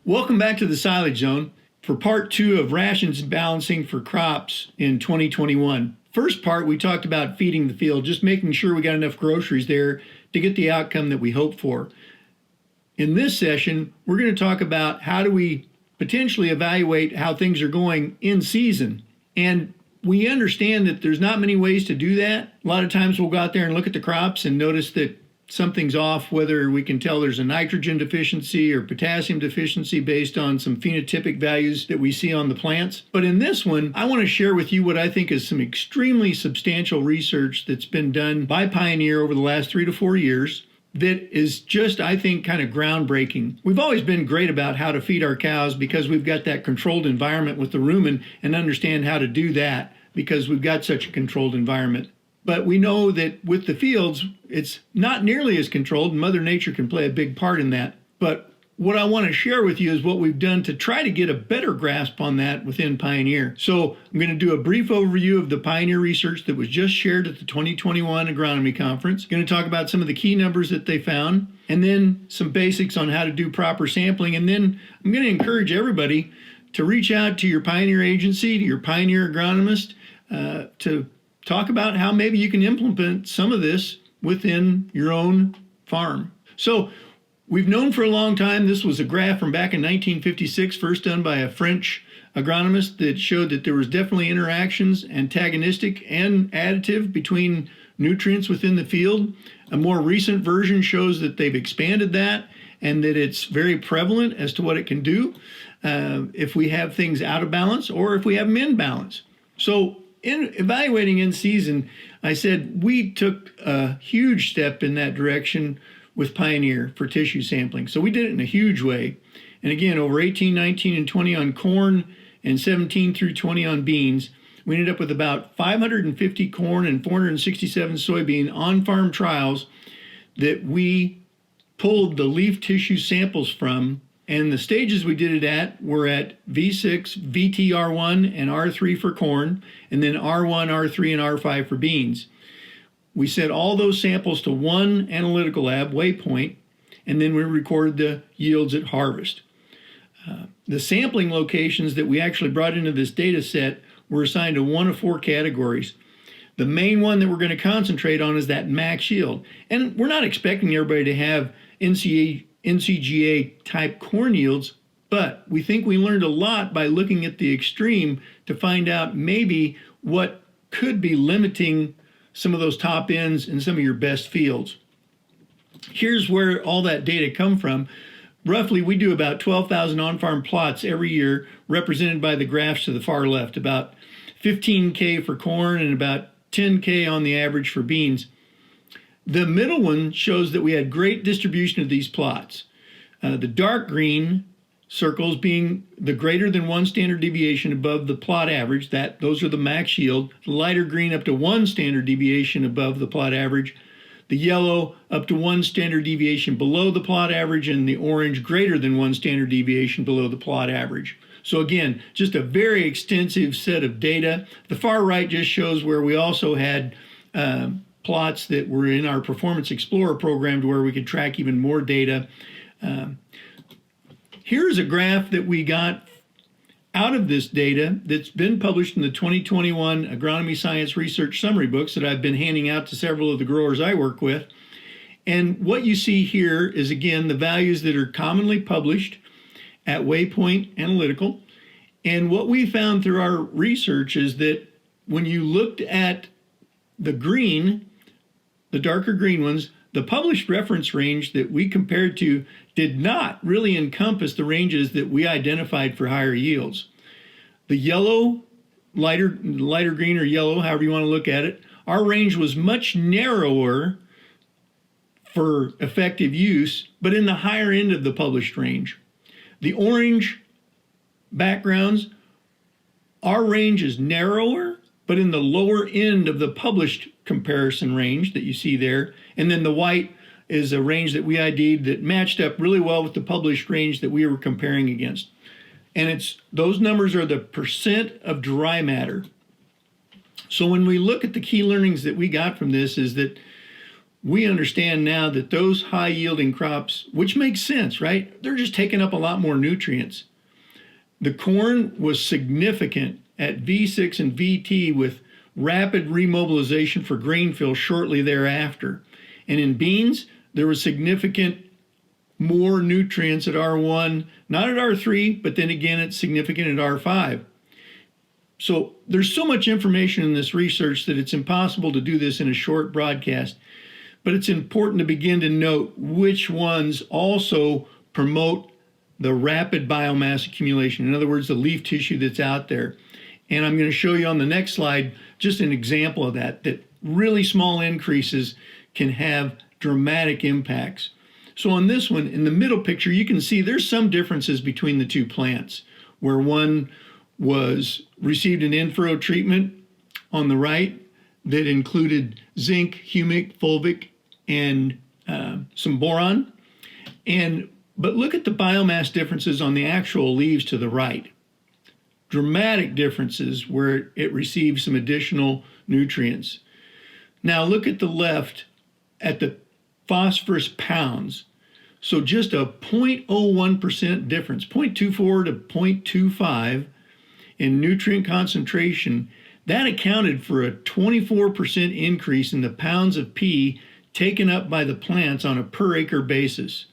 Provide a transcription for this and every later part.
Welcome back to the Silage Zone for part 2 of rations balancing for crops in 2021. First part, we talked about feeding the field, just making sure we got enough groceries there to get the outcome that we hope for. In this session, we're going to talk about how do we potentially evaluate how things are going in season. And we understand that there's not many ways to do that. A lot of times we'll go out there and look at the crops and notice that something's off, whether we can tell there's a nitrogen deficiency or potassium deficiency based on some phenotypic values that we see on the plants. But in this one, I want to share with you what I think is some extremely substantial research that's been done by Pioneer over the last 3 to 4 years that is just, I think, kind of groundbreaking. We've always been great about how to feed our cows because we've got that controlled environment with the rumen and understand how to do that because we've got such a controlled environment. But we know that with the fields, it's not nearly as controlled, and Mother Nature can play a big part in that. But what I want to share with you is what we've done to try to get a better grasp on that within Pioneer. So I'm going to do a brief overview of the Pioneer research that was just shared at the 2021 Agronomy Conference. Going to talk about some of the key numbers that they found, and then some basics on how to do proper sampling. And then I'm going to encourage everybody to reach out to your Pioneer agency, to your Pioneer agronomist, to talk about how maybe you can implement some of this within your own farm. So we've known for a long time, this was a graph from back in 1956, first done by a French agronomist, that showed that there was definitely interactions, antagonistic and additive, between nutrients within the field. A more recent version shows that they've expanded that and that it's very prevalent as to what it can do if we have things out of balance or if we have them in balance. So in evaluating in season, I said we took a huge step in that direction with Pioneer for tissue sampling. So we did it in a huge way. And again, over 18, 19, and 20 on corn and 17 through 20 on beans, we ended up with about 550 corn and 467 soybean on-farm trials that we pulled the leaf tissue samples from. And the stages we did it at were at V6, VTR1, and R3 for corn, and then R1, R3, and R5 for beans. We sent all those samples to one analytical lab, Waypoint, and then we recorded the yields at harvest. The sampling locations that we actually brought into this data set were assigned to one of 4 categories. The main one that we're going to concentrate on is that max yield. And we're not expecting everybody to have NCGA type corn yields, but we think we learned a lot by looking at the extreme to find out maybe what could be limiting some of those top ends in some of your best fields. Here's where all that data come from. Roughly, we do about 12,000 on-farm plots every year, represented by the graphs to the far left, about 15K for corn and about 10K on the average for beans. The middle one shows that we had great distribution of these plots. The dark green circles being the greater than 1 standard deviation above the plot average, those are the max yield. The lighter green up to 1 standard deviation above the plot average. The yellow up to 1 standard deviation below the plot average, and the orange greater than 1 standard deviation below the plot average. So again, just a very extensive set of data. The far right just shows where we also had plots that were in our Performance Explorer program to where we could track even more data. Here's a graph that we got out of this data that's been published in the 2021 Agronomy Science Research Summary books that I've been handing out to several of the growers I work with. And what you see here is, again, the values that are commonly published at Waypoint Analytical. And what we found through our research is that when you looked at the green, the darker green ones, the published reference range that we compared to did not really encompass the ranges that we identified for higher yields. The yellow, lighter green or yellow, however you want to look at it, our range was much narrower for effective use, but in the higher end of the published range. The orange backgrounds, our range is narrower, but in the lower end of the published comparison range that you see there. And then the white is a range that we ID'd that matched up really well with the published range that we were comparing against. And those numbers are the percent of dry matter. So when we look at the key learnings that we got from this is that we understand now that those high yielding crops, which makes sense, right? They're just taking up a lot more nutrients. The corn was significant at V6 and VT with rapid remobilization for grain fill shortly thereafter. And in beans, there was significant more nutrients at R1, not at R3, but then again, it's significant at R5. So there's so much information in this research that it's impossible to do this in a short broadcast, but it's important to begin to note which ones also promote the rapid biomass accumulation. In other words, the leaf tissue that's out there. And I'm going to show you on the next slide just an example of that really small increases can have dramatic impacts. So on this one, in the middle picture, you can see there's some differences between the two plants, where one was received an in-furrow treatment on the right that included zinc, humic, fulvic, and some boron. But look at the biomass differences on the actual leaves to the right. Dramatic differences where it receives some additional nutrients. Now look at the left at the phosphorus pounds. So just a 0.01% difference, 0.24 to 0.25 in nutrient concentration, that accounted for a 24% increase in the pounds of P taken up by the plants on a per acre basis.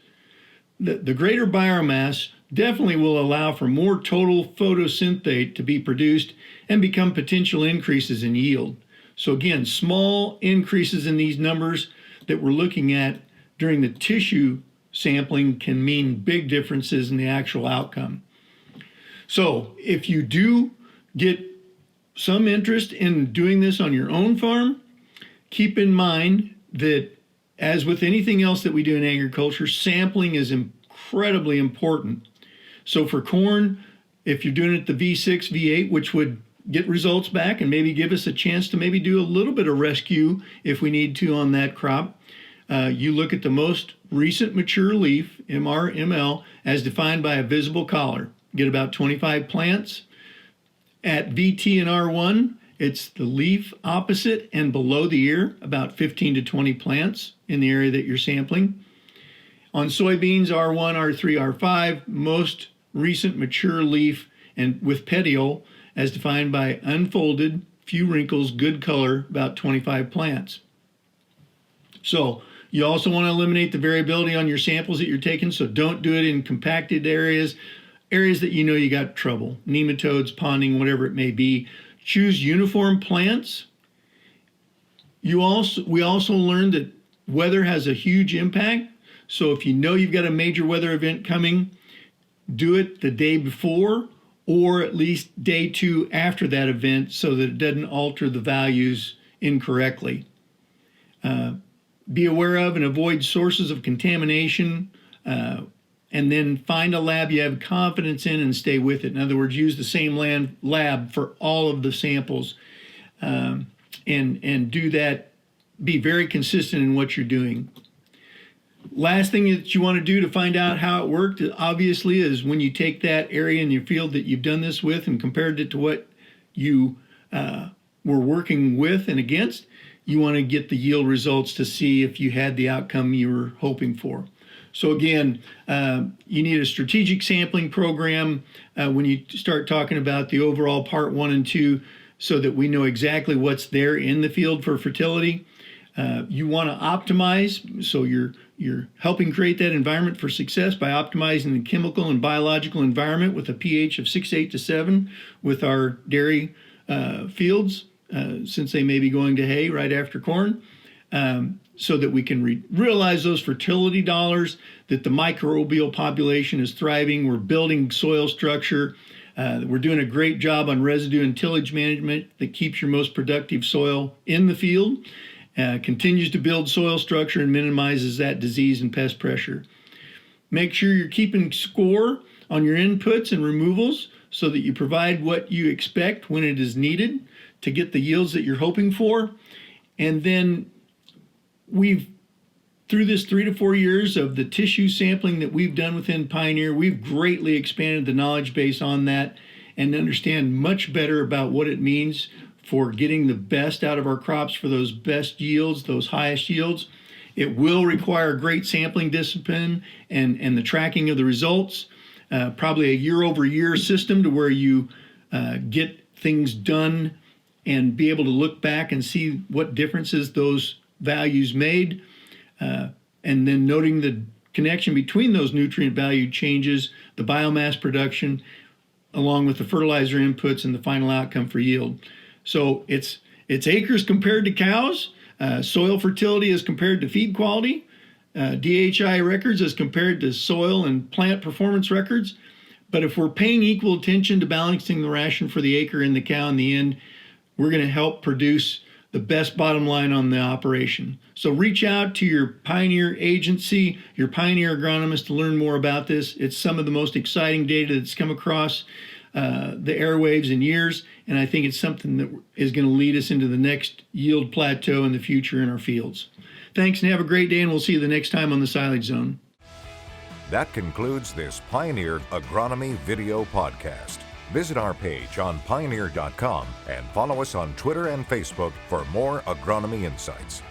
The greater biomass definitely will allow for more total photosynthate to be produced and become potential increases in yield. So again, small increases in these numbers that we're looking at during the tissue sampling can mean big differences in the actual outcome. So if you do get some interest in doing this on your own farm, keep in mind that as with anything else that we do in agriculture, sampling is incredibly important. So for corn, if you're doing it the V6, V8, which would get results back and maybe give us a chance to maybe do a little bit of rescue if we need to on that crop, you look at the most recent mature leaf, MR, ML, as defined by a visible collar. Get about 25 plants. At VT and R1, it's the leaf opposite and below the ear, about 15 to 20 plants in the area that you're sampling. On soybeans, R1, R3, R5, most recent mature leaf and with petiole, as defined by unfolded, few wrinkles, good color, about 25 plants. So you also want to eliminate the variability on your samples that you're taking, so don't do it in compacted areas that you know you got trouble, nematodes, ponding, whatever it may be. Choose uniform plants. We also learned that weather has a huge impact. So if you know you've got a major weather event coming, do it the day before or at least day 2 after that event so that it doesn't alter the values incorrectly. Be aware of and avoid sources of contamination, and then find a lab you have confidence in and stay with it. In other words, use the same lab for all of the samples, and do that. Be very consistent in what you're doing. Last thing that you want to do to find out how it worked, obviously, is when you take that area in your field that you've done this with and compared it to what you were working with and against, you want to get the yield results to see if you had the outcome you were hoping for. So again, you need a strategic sampling program when you start talking about the overall part 1 and 2 so that we know exactly what's there in the field for fertility. You want to optimize, so you're helping create that environment for success by optimizing the chemical and biological environment with a pH of 6, 8 to 7 with our dairy fields, since they may be going to hay right after corn, so that we can realize those fertility dollars, that the microbial population is thriving, we're building soil structure, we're doing a great job on residue and tillage management that keeps your most productive soil in the field, continues to build soil structure and minimizes that disease and pest pressure. Make sure you're keeping score on your inputs and removals so that you provide what you expect when it is needed to get the yields that you're hoping for. And then through this 3 to 4 years of the tissue sampling that we've done within Pioneer, we've greatly expanded the knowledge base on that and understand much better about what it means for getting the best out of our crops for those best yields, those highest yields. It will require great sampling discipline and the tracking of the results, probably a year-over-year system to where you get things done and be able to look back and see what differences those values made, and then noting the connection between those nutrient value changes, the biomass production, along with the fertilizer inputs and the final outcome for yield. So it's acres compared to cows, soil fertility as compared to feed quality, DHI records as compared to soil and plant performance records. But if we're paying equal attention to balancing the ration for the acre and the cow in the end, we're going to help produce the best bottom line on the operation. So reach out to your Pioneer agency, your Pioneer agronomist to learn more about this. It's some of the most exciting data that's come across the airwaves in years, and I think it's something that is going to lead us into the next yield plateau in the future in our fields. Thanks and have a great day, and we'll see you the next time on the Silage Zone. That concludes this Pioneer Agronomy video podcast. Visit our page on pioneer.com and follow us on Twitter and Facebook for more agronomy insights.